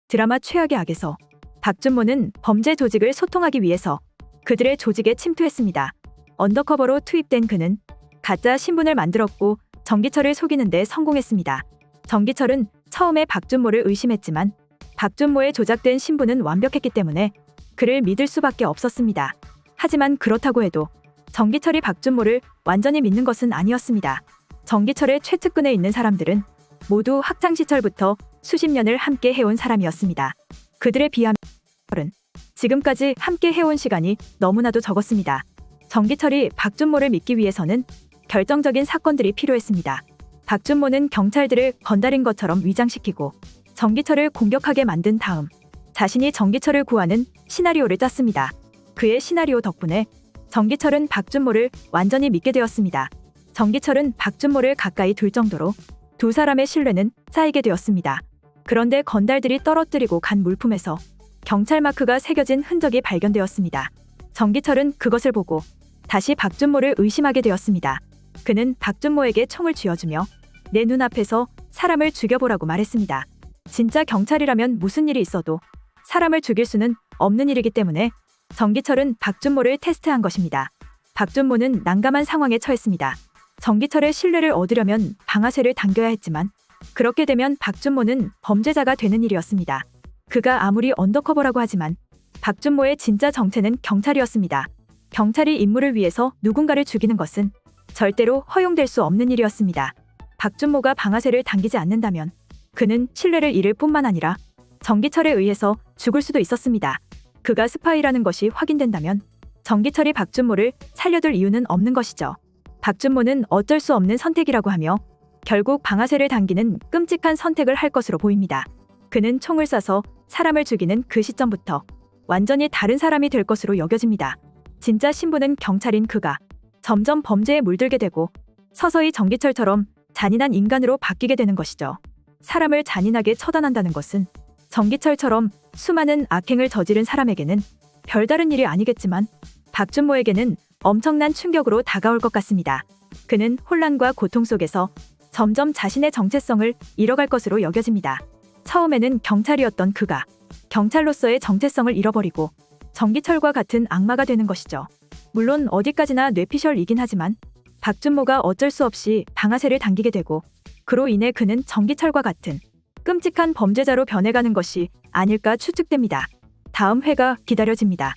드라마 최악의 악에서 박준모는 범죄 조직을 소통하기 위해서 그들의 조직에 침투했습니다. 언더커버로 투입된 그는 가짜 신분을 만들었고 정기철을 속이는 데 성공했습니다. 정기철은 처음에 박준모를 의심했지만 박준모의 조작된 신분은 완벽했기 때문에 그를 믿을 수밖에 없었습니다. 하지만 그렇다고 해도 정기철이 박준모를 완전히 믿는 것은 아니었습니다. 정기철의 최측근에 있는 사람들은 모두 학창시절부터 수십 년을 함께 해온 사람이었습니다. 그들에 비하면 지금까지 함께 해온 시간이 너무나도 적었습니다. 정기철이 박준모를 믿기 위해서는 결정적인 사건들이 필요했습니다. 박준모는 경찰들을 건달인 것처럼 위장시키고 정기철을 공격하게 만든 다음 자신이 정기철을 구하는 시나리오를 짰습니다. 그의 시나리오 덕분에 정기철은 박준모를 완전히 믿게 되었습니다. 정기철은 박준모를 가까이 둘 정도로 두 사람의 신뢰는 쌓이게 되었습니다. 그런데 건달들이 떨어뜨리고 간 물품에서 경찰 마크가 새겨진 흔적이 발견되었습니다. 정기철은 그것을 보고 다시 박준모를 의심하게 되었습니다. 그는 박준모에게 총을 쥐어주며 내 눈앞에서 사람을 죽여보라고 말했습니다. 진짜 경찰이라면 무슨 일이 있어도 사람을 죽일 수는 없는 일이기 때문에 정기철은 박준모를 테스트한 것입니다. 박준모는 난감한 상황에 처했습니다. 정기철의 신뢰를 얻으려면 방아쇠를 당겨야 했지만 그렇게 되면 박준모는 범죄자가 되는 일이었습니다. 그가 아무리 언더커버라고 하지만 박준모의 진짜 정체는 경찰이었습니다. 경찰이 임무를 위해서 누군가를 죽이는 것은 절대로 허용될 수 없는 일이었습니다. 박준모가 방아쇠를 당기지 않는다면 그는 신뢰를 잃을 뿐만 아니라 정기철에 의해서 죽을 수도 있었습니다. 그가 스파이라는 것이 확인된다면 정기철이 박준모를 살려둘 이유는 없는 것이죠. 박준모는 어쩔 수 없는 선택이라고 하며 결국 방아쇠를 당기는 끔찍한 선택을 할 것으로 보입니다. 그는 총을 쏴서 사람을 죽이는 그 시점부터 완전히 다른 사람이 될 것으로 여겨집니다. 진짜 신분은 경찰인 그가 점점 범죄에 물들게 되고 서서히 정기철처럼 잔인한 인간으로 바뀌게 되는 것이죠. 사람을 잔인하게 처단한다는 것은 정기철처럼 수많은 악행을 저지른 사람에게는 별다른 일이 아니겠지만 박준모에게는 엄청난 충격으로 다가올 것 같습니다. 그는 혼란과 고통 속에서 점점 자신의 정체성을 잃어갈 것으로 여겨집니다. 처음에는 경찰이었던 그가 경찰로서의 정체성을 잃어버리고 정기철과 같은 악마가 되는 것이죠. 물론 어디까지나 뇌피셜이긴 하지만 박준모가 어쩔 수 없이 방아쇠를 당기게 되고 그로 인해 그는 정기철과 같은 끔찍한 범죄자로 변해가는 것이 아닐까 추측됩니다. 다음 회가 기다려집니다.